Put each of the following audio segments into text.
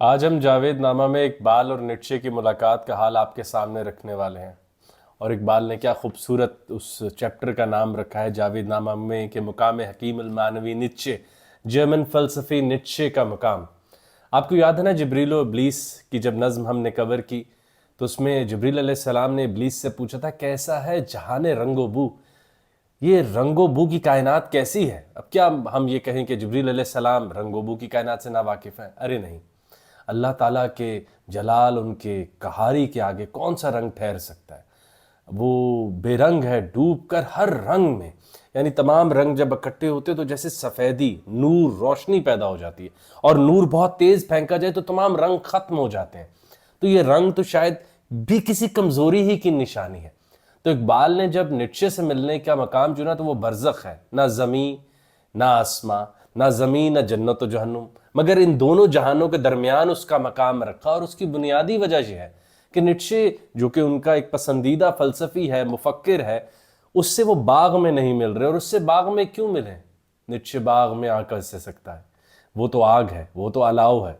آج ہم جاوید نامہ میں اقبال اور نیٹشے کی ملاقات کا حال آپ کے سامنے رکھنے والے ہیں۔ اور اقبال نے کیا خوبصورت اس چیپٹر کا نام رکھا ہے جاوید نامہ میں کہ مقام حکیم المانوی نیٹشے، جرمن فلسفی نیٹشے کا مقام۔ آپ کو یاد ہے نا جبریل و ابلیس کی جب نظم ہم نے کور کی تو اس میں جبریل علیہ السلام نے ابلیس سے پوچھا تھا کیسا ہے جہان رنگ و بو، یہ رنگ و بو کی کائنات کیسی ہے؟ اب کیا ہم یہ کہیں کہ جبریل علیہ السلام رنگ و بو کی کائنات سے ناواقف ہیں؟ ارے نہیں، اللہ تعالیٰ کے جلال، ان کے قہاری کے آگے کون سا رنگ ٹھہر سکتا ہے؟ وہ بے رنگ ہے، ڈوب کر ہر رنگ میں، یعنی تمام رنگ جب اکٹھے ہوتے تو جیسے سفیدی، نور، روشنی پیدا ہو جاتی ہے، اور نور بہت تیز پھینکا جائے تو تمام رنگ ختم ہو جاتے ہیں۔ تو یہ رنگ تو شاید بھی کسی کمزوری ہی کی نشانی ہے۔ تو اقبال نے جب نیٹشے سے ملنے کا مقام چنا تو وہ برزخ ہے، نہ زمین نہ آسماں، نہ زمین نہ جنت و جہنم، مگر ان دونوں جہانوں کے درمیان اس کا مقام رکھا۔ اور اس کی بنیادی وجہ یہ ہے کہ نیٹشے جو کہ ان کا ایک پسندیدہ فلسفی ہے، مفکر ہے، اس سے وہ باغ میں نہیں مل رہے۔ اور اس سے باغ میں کیوں ملیں؟ نیٹشے باغ میں آ کر سے سکتا ہے، وہ تو آگ ہے، وہ تو الاؤ ہے،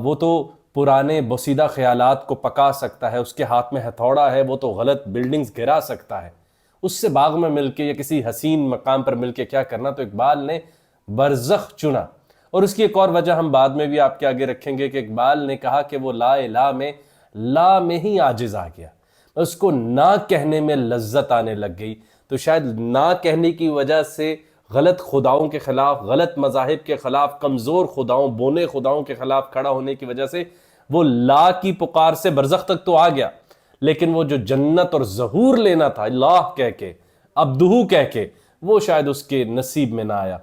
وہ تو پرانے بوسیدہ خیالات کو پکا سکتا ہے، اس کے ہاتھ میں ہتھوڑا ہے، وہ تو غلط بلڈنگز گرا سکتا ہے۔ اس سے باغ میں مل کے یا کسی حسین مقام پر مل کے کیا کرنا؟ تو اقبال نے برزخ چنا۔ اور اس کی ایک اور وجہ ہم بعد میں بھی آپ کے آگے رکھیں گے کہ اقبال نے کہا کہ وہ لا الہ میں لا میں ہی عاجز آ گیا، اس کو نہ کہنے میں لذت آنے لگ گئی۔ تو شاید نہ کہنے کی وجہ سے غلط خداؤں کے خلاف، غلط مذاہب کے خلاف، کمزور خداؤں، بونے خداؤں کے خلاف کھڑا ہونے کی وجہ سے وہ لا کی پکار سے برزخ تک تو آ گیا، لیکن وہ جو جنت اور ظہور لینا تھا اللہ کہہ کے، عبدہو کہہ کے، وہ شاید اس کے نصیب میں نہ آیا۔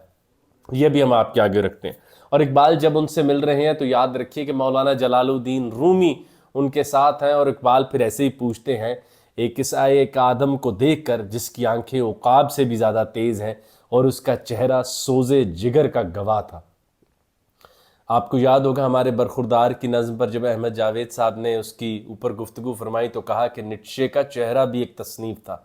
یہ بھی ہم آپ کے آگے رکھتے ہیں۔ اور اقبال جب ان سے مل رہے ہیں تو یاد رکھیے کہ مولانا جلال الدین رومی ان کے ساتھ ہیں، اور اقبال پھر ایسے ہی پوچھتے ہیں ایک آدم کو دیکھ کر جس کی آنکھیں عقاب سے بھی زیادہ تیز ہیں اور اس کا چہرہ سوز جگر کا گواہ تھا۔ آپ کو یاد ہوگا ہمارے برخوردار کی نظم پر جب احمد جاوید صاحب نے اس کی اوپر گفتگو فرمائی تو کہا کہ نیٹشے کا چہرہ بھی ایک تصنیف تھا،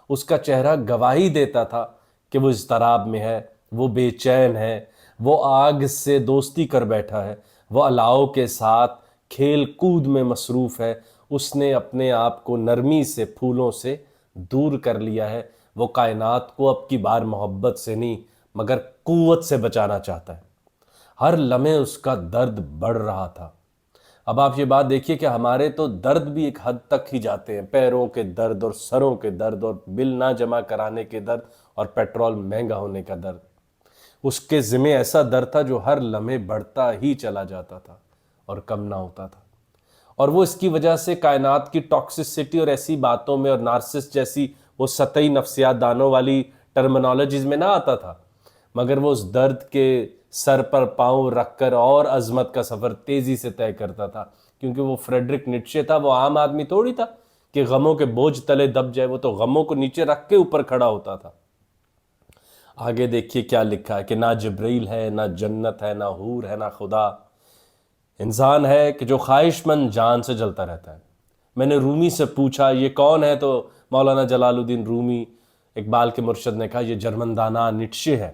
اس کا چہرہ گواہی دیتا تھا کہ وہ اضطراب میں ہے، وہ بے چین ہے، وہ آگ سے دوستی کر بیٹھا ہے، وہ الاؤ کے ساتھ کھیل کود میں مصروف ہے، اس نے اپنے آپ کو نرمی سے، پھولوں سے دور کر لیا ہے، وہ کائنات کو اب کی بار محبت سے نہیں مگر قوت سے بچانا چاہتا ہے۔ ہر لمحے اس کا درد بڑھ رہا تھا۔ اب آپ یہ بات دیکھیے کہ ہمارے تو درد بھی ایک حد تک ہی جاتے ہیں، پیروں کے درد اور سروں کے درد اور بل نہ جمع کرانے کے درد اور پیٹرول مہنگا ہونے کا درد۔ اس کے ذمہ ایسا درد تھا جو ہر لمحے بڑھتا ہی چلا جاتا تھا اور کم نہ ہوتا تھا، اور وہ اس کی وجہ سے کائنات کی ٹاکسسٹی اور ایسی باتوں میں اور نارسس جیسی وہ سطحی نفسیات دانوں والی ٹرمنالوجیز میں نہ آتا تھا، مگر وہ اس درد کے سر پر پاؤں رکھ کر اور عظمت کا سفر تیزی سے طے کرتا تھا، کیونکہ وہ فریڈرک نیٹشے تھا، وہ عام آدمی تھوڑی تھا کہ غموں کے بوجھ تلے دب جائے، وہ تو غموں کو نیچے رکھ کے اوپر کھڑا ہوتا تھا۔ آگے دیکھیے کیا لکھا ہے کہ نہ جبریل ہے، نہ جنت ہے، نہ حور ہے، نہ خدا، انسان ہے کہ جو خواہش مند جان سے جلتا رہتا ہے۔ میں نے رومی سے پوچھا یہ کون ہے، تو مولانا جلال الدین رومی اقبال کے مرشد نے کہا یہ جرمن دانا نیٹشے ہے۔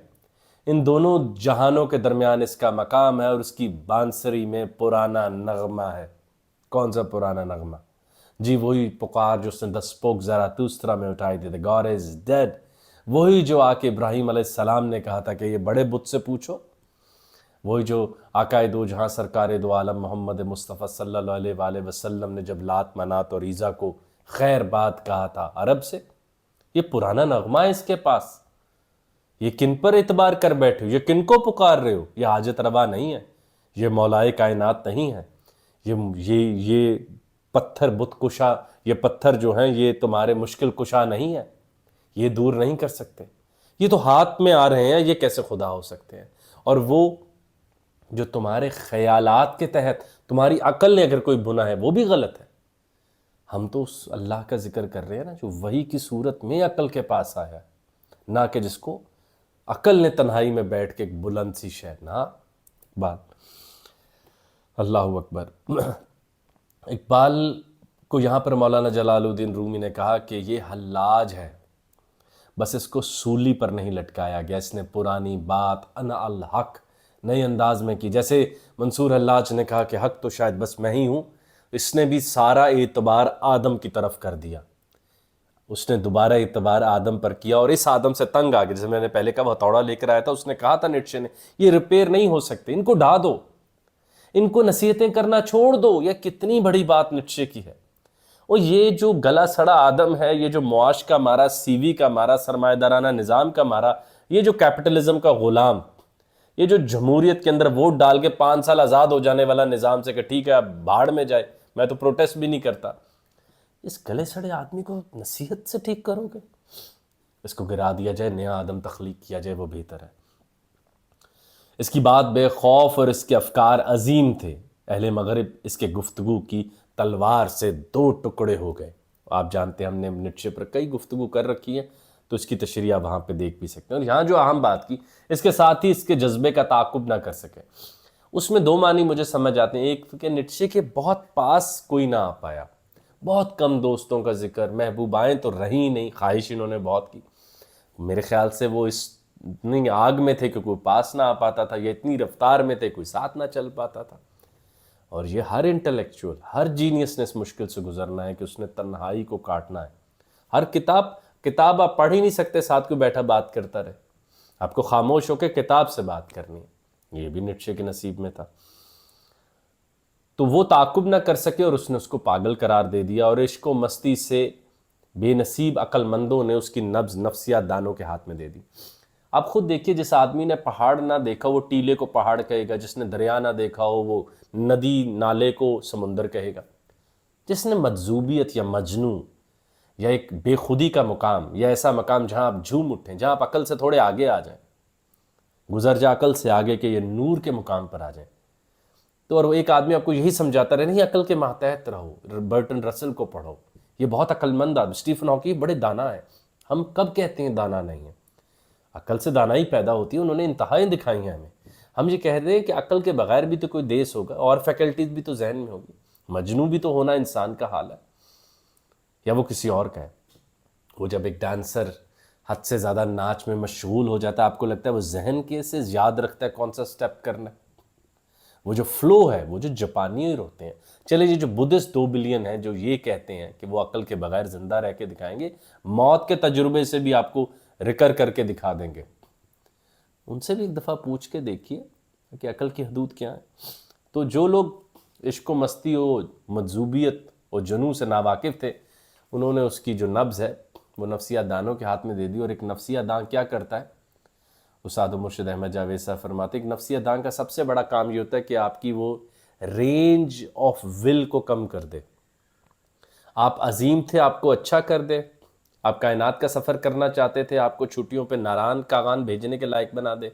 ان دونوں جہانوں کے درمیان اس کا مقام ہے، اور اس کی بانسری میں پرانا نغمہ ہے۔ کون سا پرانا نغمہ؟ جی وہی پکار جو اس نے دسپوک زراتوسترا میں اٹھائی تھی، God is dead، وہی جو آ کے ابراہیم علیہ السلام نے کہا تھا کہ یہ بڑے بت سے پوچھو، وہی جو آقا دو جہاں سرکار دو عالم محمد مصطفیٰ صلی اللہ علیہ وآلہ وسلم نے جب لات منات اور عیزیٰ کو خیر بات کہا تھا عرب سے، یہ پرانا نغمہ ہے اس کے پاس۔ یہ کن پر اعتبار کر بیٹھے ہو؟ یہ کن کو پکار رہے ہو؟ یہ حاجت روا نہیں ہے، یہ مولائے کائنات نہیں ہے، یہ پتھر بت کشا، یہ پتھر جو ہیں یہ تمہارے مشکل کشا نہیں ہے، یہ دور نہیں کر سکتے، یہ تو ہاتھ میں آ رہے ہیں، یہ کیسے خدا ہو سکتے ہیں؟ اور وہ جو تمہارے خیالات کے تحت تمہاری عقل نے اگر کوئی بنا ہے وہ بھی غلط ہے۔ ہم تو اس اللہ کا ذکر کر رہے ہیں نا جو وحی کی صورت میں عقل کے پاس آیا، نہ کہ جس کو عقل نے تنہائی میں بیٹھ کے ایک بلند سی شے نہ بات۔ اللہ اکبر۔ اقبال کو یہاں پر مولانا جلال الدین رومی نے کہا کہ یہ حلاج ہے، بس اس کو سولی پر نہیں لٹکایا گیا، اس نے پرانی بات انا الحق نئے انداز میں کی. جیسے منصور حلاج نے کہا کہ حق تو شاید بس میں ہی ہوں، اس نے بھی سارا اعتبار آدم کی طرف کر دیا. اس نے دوبارہ اعتبار آدم پر کیا اور اس آدم سے تنگ آ گیا. جیسے میں نے پہلے کہا وہ ہتھوڑا لے کر آیا تھا، اس نے کہا تھا نیٹشے نے یہ ریپیئر نہیں ہو سکتے، ان کو ڈھا دو، ان کو نصیحتیں کرنا چھوڑ دو. یہ کتنی بڑی بات نیٹشے کی ہے. اور یہ جو گلا سڑا آدم ہے، یہ جو معاش کا مارا، سی وی کا مارا، سرمایہ دارانہ نظام کا مارا، یہ جو کیپٹلزم کا غلام، یہ جو جمہوریت کے اندر ووٹ ڈال کے 5 سال آزاد ہو جانے والا نظام سے کہ ٹھیک ہے اب بھاڑ میں جائے، میں تو پروٹیسٹ بھی نہیں کرتا، اس گلے سڑے آدمی کو نصیحت سے ٹھیک کرو گے؟ اس کو گرا دیا جائے، نیا آدم تخلیق کیا جائے، وہ بہتر ہے. اس کی بات بے خوف اور اس کے افکار عظیم تھے. اہل مغرب اس کے گفتگو کی تلوار سے 2 ٹکڑے ہو گئے. آپ جانتے ہیں ہم نے نیٹشے پر کئی گفتگو کر رکھی ہے، تو اس کی تشریح وہاں پہ دیکھ بھی سکتے ہیں. اور یہاں جو اہم بات کی، اس کے ساتھ ہی اس کے جذبے کا تعاقب نہ کر سکے. اس میں 2 معنی مجھے سمجھ آتے ہیں. ایک کہ نیٹشے کے بہت پاس کوئی نہ آ پایا، بہت کم دوستوں کا ذکر، محبوبائیں تو رہی نہیں، خواہش انہوں نے بہت کی. میرے خیال سے وہ اتنی آگ میں تھے کہ کوئی پاس نہ آ پاتا تھا، یا اتنی رفتار میں تھے کوئی ساتھ نہ چل پاتا تھا. اور یہ ہر انٹلیکچوئل، ہر جینیس نے اس مشکل سے گزرنا ہے کہ اس نے تنہائی کو کاٹنا ہے. ہر کتاب آپ پڑھ ہی نہیں سکتے ساتھ کوئی بیٹھا بات کرتا رہے، آپ کو خاموش ہو کے کتاب سے بات کرنی ہے. یہ بھی نیٹشے کے نصیب میں تھا. تو وہ تعاقب نہ کر سکے اور اس نے اس کو پاگل قرار دے دیا، اور عشق و مستی سے بے نصیب عقل مندوں نے اس کی نبض نفسیات دانوں کے ہاتھ میں دے دی. آپ خود دیکھیے، جس آدمی نے پہاڑ نہ دیکھا وہ ٹیلے کو پہاڑ کہے گا، جس نے دریا نہ دیکھا ہو وہ ندی نالے کو سمندر کہے گا. جس نے مجذوبیت یا مجنون یا ایک بے خودی کا مقام، یا ایسا مقام جہاں آپ جھوم اٹھیں، جہاں آپ عقل سے تھوڑے آگے آ جائیں، گزر جا عقل سے آگے کہ یہ نور کے مقام پر آ جائیں. تو اور وہ ایک آدمی آپ کو یہی سمجھاتا رہے نہیں، عقل کے ماتحت رہو، برٹن رسل کو پڑھو، یہ بہت عقل مند آدمی، اسٹیفن ہاکنگ بڑے دانا ہے. ہم کب کہتے ہیں دانا نہیں ہے؟ عقل سے دانائی پیدا ہوتی ہے، انہوں نے انتہائیں دکھائی ہیں ہمیں. ہم یہ کہہ رہے ہیں کہ عقل کے بغیر بھی تو کوئی دیس ہوگا، اور فیکلٹیز بھی تو ذہن میں ہوگی. مجنون بھی تو ہونا انسان کا حال ہے، یا وہ کسی اور کا ہے. وہ جب ایک ڈانسر حد سے زیادہ ناچ میں مشغول ہو جاتا ہے، آپ کو لگتا ہے وہ ذہن کے سے یاد رکھتا ہے کون سا سٹیپ کرنا ہے. وہ جو فلو ہے، وہ جو جاپانی ہوتے ہیں. چلے جو بدھسٹ 2 بلین ہیں جو یہ کہتے ہیں کہ وہ عقل کے بغیر زندہ رہ کے دکھائیں گے، موت کے تجربے سے بھی آپ کو ریکر کر کے دکھا دیں گے. ان سے بھی ایک دفعہ پوچھ کے دیکھیے کہ عقل کی حدود کیا ہے. تو جو لوگ عشق و مستی و مجذوبیت و جنون سے ناواقف تھے، انہوں نے اس کی جو نبض ہے وہ نفسیات دانوں کے ہاتھ میں دے دی. اور ایک نفسیات دان کیا کرتا ہے؟ استاد مرشد احمد جاوید صاحب فرماتے ہیں کہ نفسیات دان کا سب سے بڑا کام یہ ہوتا ہے کہ آپ کی وہ رینج آف ول کو کم کر دے. آپ عظیم تھے، آپ کو اچھا کر دے. آپ کائنات کا سفر کرنا چاہتے تھے، آپ کو چھٹیوں پہ ناران کاغان بھیجنے کے لائق بنا دے.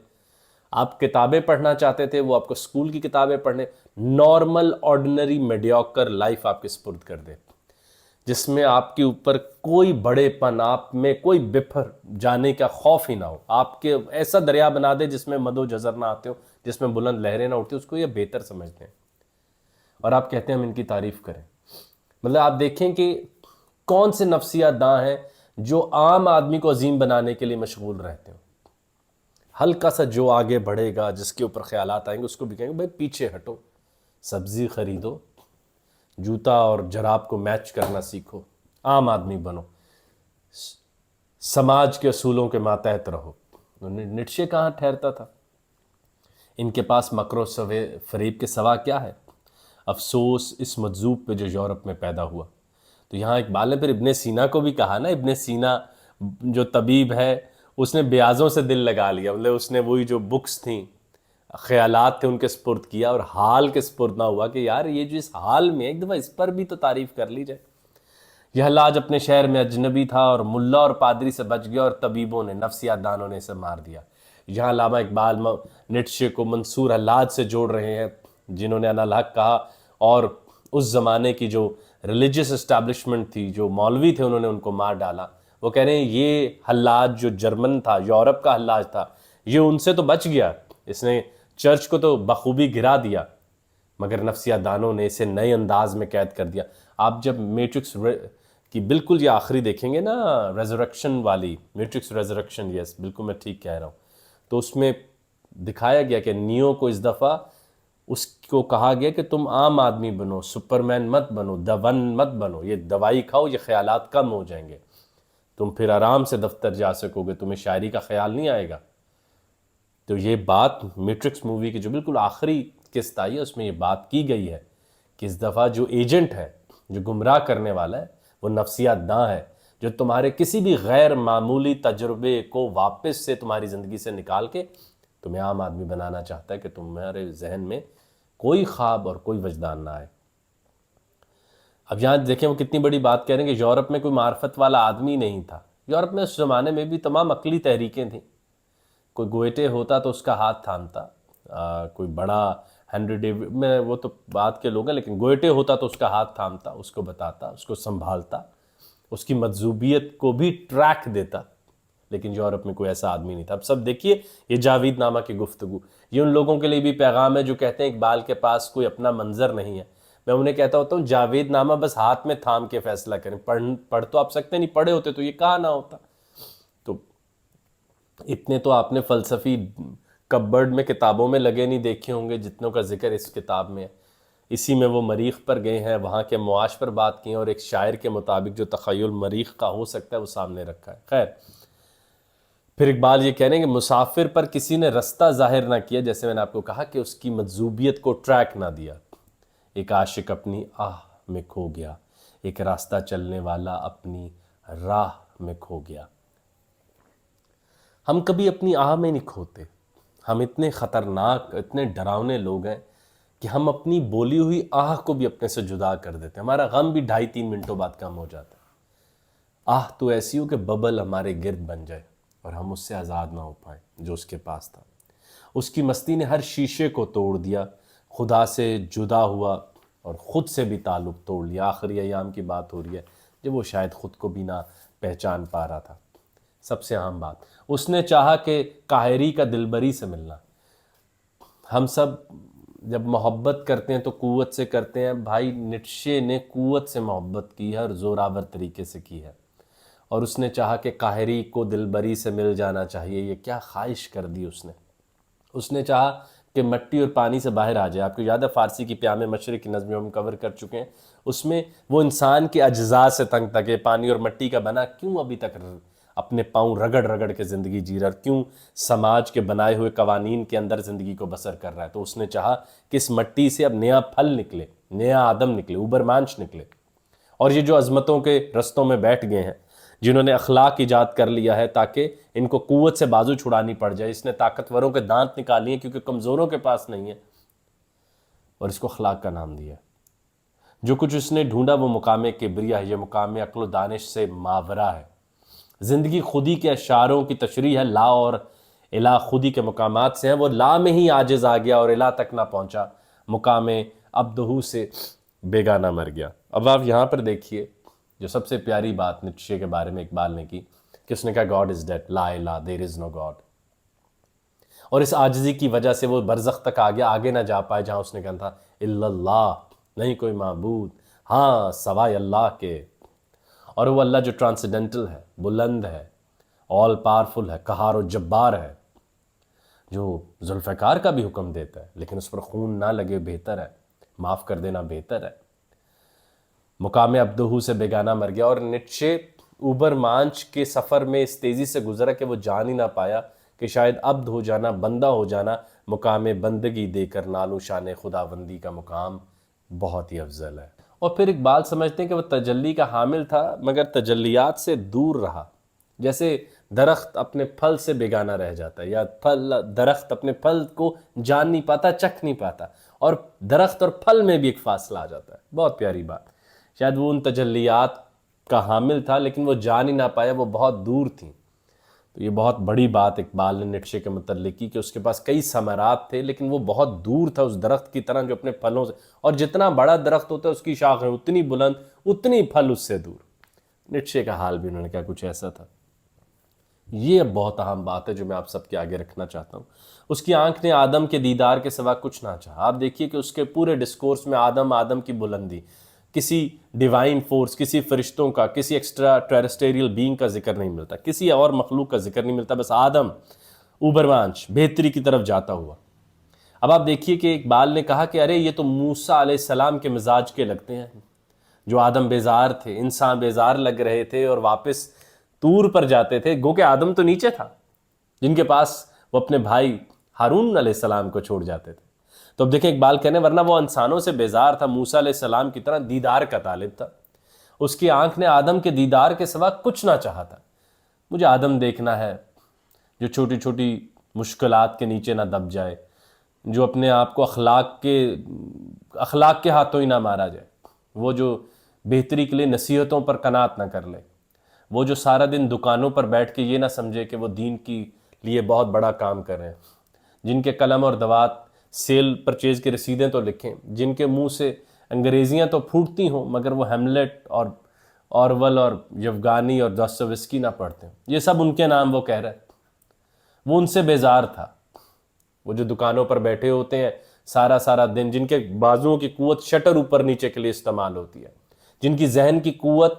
آپ کتابیں پڑھنا چاہتے تھے، وہ آپ کو اسکول کی کتابیں پڑھنے، نارمل آرڈنری میڈیوکر لائف آپ کے سپرد کر دے، جس میں آپ کے اوپر کوئی بڑے پن، آپ میں کوئی بپھر جانے کا خوف ہی نہ ہو. آپ کے ایسا دریا بنا دے جس میں مد و جزر نہ آتے ہو، جس میں بلند لہریں نہ اٹھتی، اس کو یہ بہتر سمجھتے ہیں. اور آپ کہتے ہیں ہم ان کی تعریف کریں. مطلب آپ دیکھیں کہ کون سے نفسیات داں ہیں جو عام آدمی کو عظیم بنانے کے لیے مشغول رہتے ہیں. ہلکا سا جو آگے بڑھے گا، جس کے اوپر خیالات آئیں گے، اس کو بھی کہیں گے بھائی پیچھے ہٹو، سبزی خریدو، جوتا اور جراب کو میچ کرنا سیکھو، عام آدمی بنو، سماج کے اصولوں کے ماتحت رہو. نیٹشے کہاں ٹھہرتا تھا؟ ان کے پاس مکر و فریب کے سوا کیا ہے؟ افسوس اس مجذوب پہ جو یورپ میں پیدا ہوا. تو یہاں اقبال نے پھر ابن سینا کو بھی کہا نا، ابن سینا جو طبیب ہے، اس نے بیازوں سے دل لگا لیا. مطلب اس نے وہی جو بکس تھیں، خیالات تھے، ان کے سپرد کیا، اور حال کے سپرد نہ ہوا کہ یار یہ جو اس حال میں ایک دفعہ اس پر بھی تو تعریف کر لی جائے. یہ حلاج اپنے شہر میں اجنبی تھا، اور ملا اور پادری سے بچ گیا، اور طبیبوں نے، نفسیات دانوں نے اسے مار دیا. یہاں علامہ اقبال نیٹشے کو منصور حلاج سے جوڑ رہے ہیں، جنہوں نے انا الحق کہا، اور اس زمانے کی جو ریلیجس اسٹیبلشمنٹ تھی، جو مولوی تھے، انہوں نے ان کو مار ڈالا. وہ کہہ رہے ہیں یہ حلاج جو جرمن تھا، یورپ کا حلاج تھا، یہ ان سے تو بچ گیا، اس نے چرچ کو تو بخوبی گرا دیا، مگر نفسیات دانوں نے اسے نئے انداز میں قید کر دیا. آپ جب میٹرکس کی بالکل یہ آخری دیکھیں گے نا، ریزریکشن والی، میٹرکس ریزریکشن، یس بالکل میں ٹھیک کہہ رہا ہوں، تو اس میں دکھایا گیا کہ نیو کو اس دفعہ اس کو کہا گیا کہ تم عام آدمی بنو، سپرمین مت بنو، دون مت بنو، یہ دوائی کھاؤ یہ خیالات کم ہو جائیں گے، تم پھر آرام سے دفتر جا سکو گے، تمہیں شاعری کا خیال نہیں آئے گا۔ تو یہ بات میٹرکس مووی کی جو بالکل آخری قسط آئی ہے اس میں یہ بات کی گئی ہے کہ اس دفعہ جو ایجنٹ ہے، جو گمراہ کرنے والا ہے، وہ نفسیات داں ہے، جو تمہارے کسی بھی غیر معمولی تجربے کو واپس سے تمہاری زندگی سے نکال کے تمہیں عام آدمی بنانا چاہتا ہے کہ تمہارے ذہن میں کوئی خواب اور کوئی وجدان نہ آئے۔ اب یہاں دیکھیں وہ کتنی بڑی بات کہہ رہے ہیں کہ یورپ میں کوئی معرفت والا آدمی نہیں تھا۔ یورپ میں اس زمانے میں بھی تمام عقلی تحریکیں تھیں، کوئی گوئٹے ہوتا تو اس کا ہاتھ تھامتا، کوئی بڑا ہنری ڈیوڈ میں وہ تو بات کے لوگ ہیں، لیکن گوئٹے ہوتا تو اس کا ہاتھ تھامتا، اس کو بتاتا، اس کو سنبھالتا، اس کی مجذوبیت کو بھی ٹریک دیتا، لیکن یورپ میں کوئی ایسا آدمی نہیں تھا۔ اب سب دیکھیے یہ جاوید نامہ کی گفتگو، یہ ان لوگوں کے لیے بھی پیغام ہے جو کہتے ہیں اقبال کے پاس کوئی اپنا منظر نہیں ہے۔ میں انہیں کہتا ہوتا ہوں جاوید نامہ بس ہاتھ میں تھام کے فیصلہ کریں، پڑھ تو آپ سکتے نہیں، پڑھے ہوتے تو یہ کہا نہ ہوتا۔ تو اتنے تو آپ نے فلسفی کبرڈ میں کتابوں میں لگے نہیں دیکھے ہوں گے جتنوں کا ذکر اس کتاب میں ہے۔ اسی میں وہ مریخ پر گئے ہیں، وہاں کے معاش پر بات کی ہیں، اور ایک شاعر کے مطابق جو تخیل مریخ کا ہو سکتا ہے وہ سامنے رکھا ہے۔ خیر، پھر اقبال یہ کہہ رہے ہیں کہ مسافر پر کسی نے رستہ ظاہر نہ کیا، جیسے میں نے آپ کو کہا کہ اس کی مجذوبیت کو ٹریک نہ دیا۔ ایک عاشق اپنی آہ میں کھو گیا، ایک راستہ چلنے والا اپنی راہ میں کھو گیا۔ ہم کبھی اپنی آہ میں نہیں کھوتے، ہم اتنے خطرناک، اتنے ڈراؤنے لوگ ہیں کہ ہم اپنی بولی ہوئی آہ کو بھی اپنے سے جدا کر دیتے ہیں، ہمارا غم بھی 2.5-3 منٹوں بعد کم ہو جاتا ہے۔ آہ تو ایسی ہو کہ ببل ہمارے گرد بن جائے اور ہم اس سے آزاد نہ ہو پائیں جو اس کے پاس تھا۔ اس کی مستی نے ہر شیشے کو توڑ دیا، خدا سے جدا ہوا اور خود سے بھی تعلق توڑ لیا۔ آخری ایام کی بات ہو رہی ہے جب وہ شاید خود کو بھی نہ پہچان پا رہا تھا۔ سب سے اہم بات، اس نے چاہا کہ قاہری کا دلبری سے ملنا۔ ہم سب جب محبت کرتے ہیں تو قوت سے کرتے ہیں، بھائی نیٹشے نے قوت سے محبت کی ہے اور زوراور طریقے سے کی ہے، اور اس نے چاہا کہ قاہری کو دلبری سے مل جانا چاہیے۔ یہ کیا خواہش کر دی اس نے چاہا کہ مٹی اور پانی سے باہر آ جائے۔ آپ کو یاد ہے فارسی کی پیام مشرق کی نظم جو ہم کور کر چکے ہیں، اس میں وہ انسان کے اجزاء سے تنگ تھا کہ پانی اور مٹی کا بنا کیوں ابھی تک اپنے پاؤں رگڑ رگڑ کے زندگی جی رہا ہے، کیوں سماج کے بنائے ہوئے قوانین کے اندر زندگی کو بسر کر رہا ہے۔ تو اس نے چاہا کہ اس مٹی سے اب نیا پھل نکلے، نیا آدم نکلے، اوبرمانش نکلے۔ اور یہ جو عظمتوں کے رستوں میں بیٹھ گئے ہیں، جنہوں نے اخلاق ایجاد کر لیا ہے تاکہ ان کو قوت سے بازو چھڑانی پڑ جائے، اس نے طاقتوروں کے دانت نکالی ہیں کیونکہ کمزوروں کے پاس نہیں ہے، اور اس کو اخلاق کا نام دیا۔ جو کچھ اس نے ڈھونڈا وہ مقام کبریا ہے، یہ مقام عقل و دانش سے ماورا ہے۔ زندگی خودی کے اشعاروں کی تشریح ہے، لا اور الہ خودی کے مقامات سے ہیں، وہ لا میں ہی عاجز آ گیا اور الہ تک نہ پہنچا، مقام عبدہو سے بیگانہ مر گیا۔ اب آپ یہاں پر دیکھیے جو سب سے پیاری بات نیٹشے کے بارے میں اقبال نے کی کہ اس نے کہا گاڈ از ڈیڈ، لا الہ، دیر از نو گاڈ۔ اور اس عاجزی کی وجہ سے وہ برزخ تک آ گیا، آگے نہ جا پائے جہاں اس نے کہا تھا الا اللہ، نہیں کوئی معبود ہاں سوائے اللہ کے۔ اور وہ اللہ جو ٹرانسڈنٹل ہے، بلند ہے، آل پاورفل ہے، قہار و جبار ہے، جو ذوالفقار کا بھی حکم دیتا ہے لیکن اس پر خون نہ لگے بہتر ہے، معاف کر دینا بہتر ہے۔ مقام عبدہو سے بیگانہ مر گیا، اور نیٹشے اوبر مانچ کے سفر میں اس تیزی سے گزرا کہ وہ جان ہی نہ پایا کہ شاید عبد ہو جانا، بندہ ہو جانا، مقام بندگی دے کر نالو شان خداوندی کا مقام بہت ہی افضل ہے۔ اور پھر اقبال سمجھتے ہیں کہ وہ تجلی کا حامل تھا مگر تجلیات سے دور رہا، جیسے درخت اپنے پھل سے بیگانہ رہ جاتا ہے، یا درخت اپنے پھل کو جان نہیں پاتا، چکھ نہیں پاتا، اور درخت اور پھل میں بھی ایک فاصلہ آ جاتا ہے۔ بہت پیاری بات، شاید وہ ان تجلیات کا حامل تھا لیکن وہ جان ہی نہ پایا، وہ بہت دور تھیں۔ تو یہ بہت بڑی بات اقبال نے نیٹشے کے متعلق کی کہ اس کے پاس کئی ثمرات تھے لیکن وہ بہت دور تھا اس درخت کی طرح جو اپنے پھلوں سے، اور جتنا بڑا درخت ہوتا ہے اس کی شاخیں اتنی بلند، اتنی پھل اس سے دور۔ نیٹشے کا حال بھی انہوں نے کہا کچھ ایسا تھا۔ یہ بہت اہم بات ہے جو میں آپ سب کے آگے رکھنا چاہتا ہوں۔ اس کی آنکھ نے آدم کے دیدار کے سوا کچھ نہ چاہا۔ آپ دیکھیے کہ اس کے پورے ڈسکورس میں آدم کی بلندی، کسی ڈیوائن فورس، کسی فرشتوں کا، کسی ایکسٹرا ٹیرسٹیریل بینگ کا ذکر نہیں ملتا، کسی اور مخلوق کا ذکر نہیں ملتا، بس آدم اوبرمانش بہتری کی طرف جاتا ہوا۔ اب آپ دیکھیے کہ اقبال نے کہا کہ ارے یہ تو موسیٰ علیہ السلام کے مزاج کے لگتے ہیں، جو آدم بیزار تھے، انسان بیزار لگ رہے تھے اور واپس طور پر جاتے تھے، گو کہ آدم تو نیچے تھا، جن کے پاس وہ اپنے بھائی ہارون علیہ السلام کو چھوڑ جاتے تھے۔ تو اب دیکھیں اقبال کہنے ورنہ وہ انسانوں سے بیزار تھا، موسیٰ علیہ السلام کی طرح دیدار کا طالب تھا، اس کی آنکھ نے آدم کے دیدار کے سوا کچھ نہ چاہا تھا۔ مجھے آدم دیکھنا ہے جو چھوٹی چھوٹی مشکلات کے نیچے نہ دب جائے، جو اپنے آپ کو اخلاق کے ہاتھوں ہی نہ مارا جائے، وہ جو بہتری کے لیے نصیحتوں پر قناعت نہ کر لے، وہ جو سارا دن دکانوں پر بیٹھ کے یہ نہ سمجھے کہ وہ دین کی لیے بہت بڑا کام کر رہے ہیں، جن کے قلم اور دوات سیل پرچیز کی رسیدیں تو لکھیں، جن کے منہ سے انگریزیاں تو پھوٹتی ہوں مگر وہ ہیملیٹ اور اورول اور یفگانی اور داستویسکی نہ پڑھتے ہیں، یہ سب ان کے نام وہ کہہ رہے ہیں۔ وہ ان سے بیزار تھا، وہ جو دکانوں پر بیٹھے ہوتے ہیں سارا دن، جن کے بازوؤں کی قوت شٹر اوپر نیچے کے لیے استعمال ہوتی ہے، جن کی ذہن کی قوت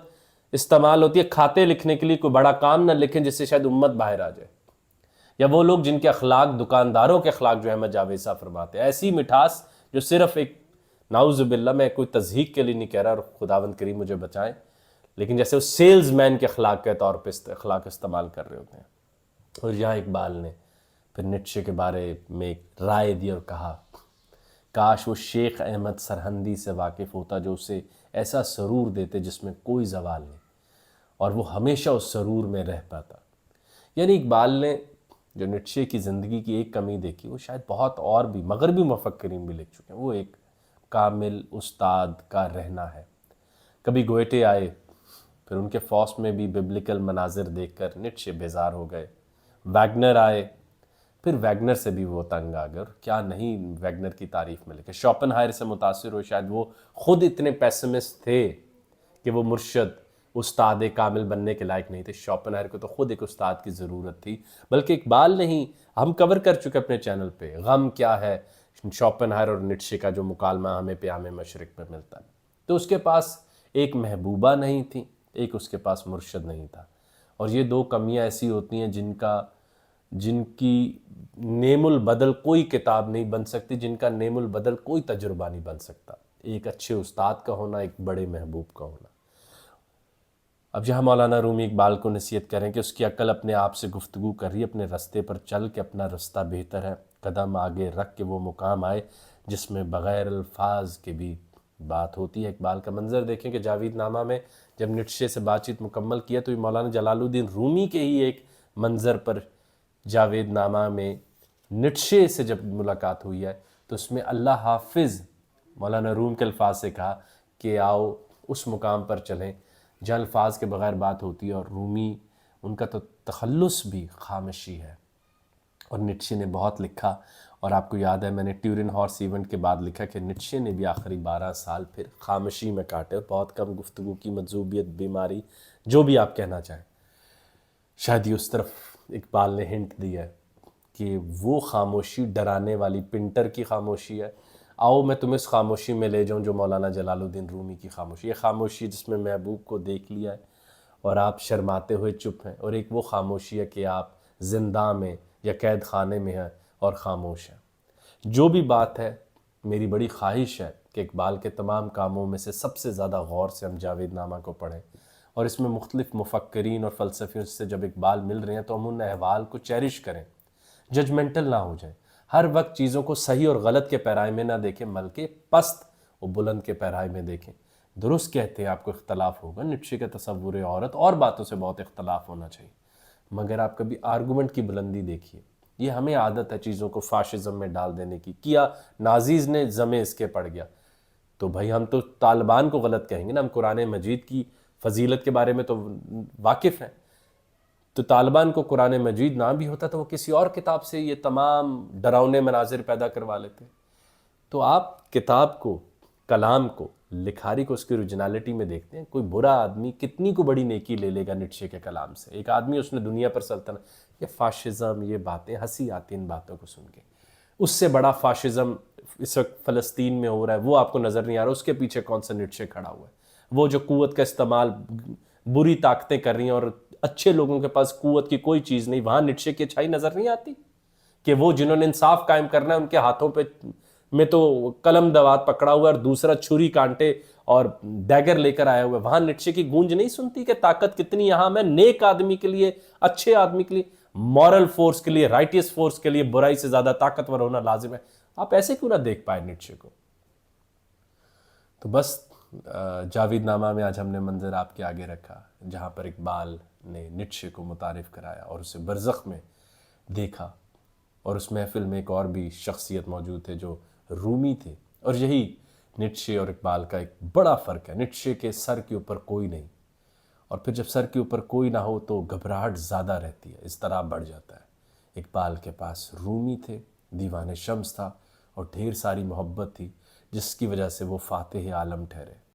استعمال ہوتی ہے کھاتے لکھنے کے لیے، کوئی بڑا کام نہ لکھیں جس سے شاید امت باہر آ جائے، یا وہ لوگ جن کے اخلاق دکانداروں کے اخلاق جو احمد جاوید صاحب فرماتے ہیں، ایسی مٹھاس جو صرف ایک، نعوذ باللہ میں کوئی تضحیق کے لیے نہیں کہہ رہا اور خداوند کریم مجھے بچائیں، لیکن جیسے وہ سیلز مین کے اخلاق کے طور پہ اخلاق استعمال کر رہے ہوتے ہیں۔ اور یہاں اقبال نے پھر نیٹشے کے بارے میں ایک رائے دی اور کہا کاش وہ شیخ احمد سرہندی سے واقف ہوتا جو اسے ایسا سرور دیتے جس میں کوئی زوال نہیں، اور وہ ہمیشہ اس سرور میں رہ پاتا۔ یعنی اقبال نے جو نیٹشے کی زندگی کی ایک کمی دیکھی، وہ شاید بہت اور بھی مغربی مفکرین بھی لکھ چکے ہیں، وہ ایک کامل استاد کا رہنا ہے۔ کبھی گوئٹے آئے، پھر ان کے فوسٹ میں بھی ببلیکل مناظر دیکھ کر نیٹشے بیزار ہو گئے۔ ویگنر آئے، پھر ویگنر سے بھی وہ تنگ آ گئے، اور کیا نہیں ویگنر کی تعریف میں لکھے۔ شوپن ہائر سے متاثر ہوئے، شاید وہ خود اتنے پیسمسٹ تھے کہ وہ مرشد استاد کامل بننے کے لائق نہیں تھے۔ شوپن ہائر کو تو خود ایک استاد کی ضرورت تھی، بلکہ اقبال نہیں، ہم کور کر چکے اپنے چینل پہ غم کیا ہے شوپن ہائر اور نیٹشے کا جو مکالمہ ہمیں پیام مشرق میں ملتا ہے۔ تو اس کے پاس ایک محبوبہ نہیں تھی، ایک اس کے پاس مرشد نہیں تھا، اور یہ دو کمیاں ایسی ہوتی ہیں جن کی نیم البدل کوئی کتاب نہیں بن سکتی، جن کا نیم البدل کوئی تجربہ نہیں بن سکتا، ایک اچھے استاد کا ہونا، ایک بڑے محبوب کا ہونا۔ اب جہاں مولانا رومی اقبال کو نصیحت کریں کہ اس کی عقل اپنے آپ سے گفتگو کر رہی ہے، اپنے رستے پر چل کے اپنا رستہ بہتر ہے، قدم آگے رکھ کے وہ مقام آئے جس میں بغیر الفاظ کے بھی بات ہوتی ہے۔ اقبال کا منظر دیکھیں کہ جاوید نامہ میں جب نیٹشے سے بات چیت مکمل کیا تو یہ مولانا جلال الدین رومی کے ہی ایک منظر پر جاوید نامہ میں نیٹشے سے جب ملاقات ہوئی ہے تو اس میں اللہ حافظ مولانا روم کے الفاظ سے کہا کہ آؤ اس مقام پر چلیں جہاں الفاظ کے بغیر بات ہوتی ہے، اور رومی ان کا تو تخلص بھی خاموشی ہے۔ اور نیٹشے نے بہت لکھا، اور آپ کو یاد ہے میں نے ٹیورن ہارس ایونٹ کے بعد لکھا کہ نیٹشے نے بھی آخری 12 سال پھر خاموشی میں کاٹے، اور بہت کم گفتگو کی، مجذوبیت، بیماری، جو بھی آپ کہنا چاہیں۔ شاید یہ اس طرف اقبال نے ہنٹ دی ہے کہ وہ خاموشی ڈرانے والی پنٹر کی خاموشی ہے، آؤ میں تمہیں اس خاموشی میں لے جاؤں جو مولانا جلال الدین رومی کی خاموشی، یہ خاموشی جس میں محبوب کو دیکھ لیا ہے اور آپ شرماتے ہوئے چپ ہیں، اور ایک وہ خاموشی ہے کہ آپ زندہ میں یا قید خانے میں ہیں اور خاموش ہیں۔ جو بھی بات ہے، میری بڑی خواہش ہے کہ اقبال کے تمام کاموں میں سے سب سے زیادہ غور سے ہم جاوید نامہ کو پڑھیں، اور اس میں مختلف مفکرین اور فلسفیوں سے جب اقبال مل رہے ہیں تو ہم ان احوال کو چیرش کریں، ججمنٹل نہ ہو جائیں، ہر وقت چیزوں کو صحیح اور غلط کے پیرائے میں نہ دیکھیں بلکہ پست و بلند کے پیرائے میں دیکھیں۔ درست کہتے ہیں آپ کو اختلاف ہوگا، نیٹشے کا تصور عورت اور باتوں سے بہت اختلاف ہونا چاہیے، مگر آپ کبھی آرگومنٹ کی بلندی دیکھیے۔ یہ ہمیں عادت ہے چیزوں کو فاشزم میں ڈال دینے کی، کیا نازیز نے زمیں اس کے پڑ گیا، تو بھائی ہم تو طالبان کو غلط کہیں گے نا، ہم قرآن مجید کی فضیلت کے بارے میں تو واقف ہیں، تو طالبان کو قرآن مجید نہ بھی ہوتا تو وہ کسی اور کتاب سے یہ تمام ڈراؤنے مناظر پیدا کروا لیتے۔ تو آپ کتاب کو، کلام کو، لکھاری کو اس کی اوریجنالٹی میں دیکھتے ہیں۔ کوئی برا آدمی کتنی کو بڑی نیکی لے لے گا نیٹشے کے کلام سے، ایک آدمی اس نے دنیا پر سلطنت، یہ فاشزم، یہ باتیں ہنسی آتی ان باتوں کو سن کے، اس سے بڑا فاشزم اس وقت فلسطین میں ہو رہا ہے، وہ آپ کو نظر نہیں آ رہا، اس کے پیچھے کون سا نیٹشے کھڑا ہوا ہے، وہ جو قوت کا استعمال بری طاقتیں کر رہی ہیں اور اچھے لوگوں کے پاس قوت کی کوئی چیز نہیں، وہاں نیٹشے کی اچھائی نظر نہیں آتی۔ کہ وہ جنہوں نے انصاف قائم کرنا ہے ان کے ہاتھوں پہ میں تو قلم دوات پکڑا ہوا ہے اور دوسرا چھری کانٹے اور ڈیگر لے کر آیا ہوا ہے، وہاں نیٹشے کی گونج نہیں سنتی کہ طاقت کتنی یہاں میں نیک آدمی کے لیے، اچھے آدمی کے لیے، مورل فورس کے لیے، رائٹیس فورس کے لیے برائی سے زیادہ طاقتور ہونا لازم ہے۔ آپ ایسے کیوں نہ دیکھ پائے نیٹشے کو؟ تو بس جاوید نامہ میں آج ہم نے منظر آپ کے آگے رکھا جہاں پر اقبال نے نیٹشے کو متعارف کرایا اور اسے برزخ میں دیکھا، اور اس محفل میں ایک اور بھی شخصیت موجود تھے جو رومی تھے، اور یہی نیٹشے اور اقبال کا ایک بڑا فرق ہے۔ نیٹشے کے سر کے اوپر کوئی نہیں، اور پھر جب سر کے اوپر کوئی نہ ہو تو گھبراہٹ زیادہ رہتی ہے، اضطراب بڑھ جاتا ہے۔ اقبال کے پاس رومی تھے، دیوان شمس تھا، اور ڈھیر ساری محبت تھی جس کی وجہ سے وہ فاتح عالم ٹھہرے۔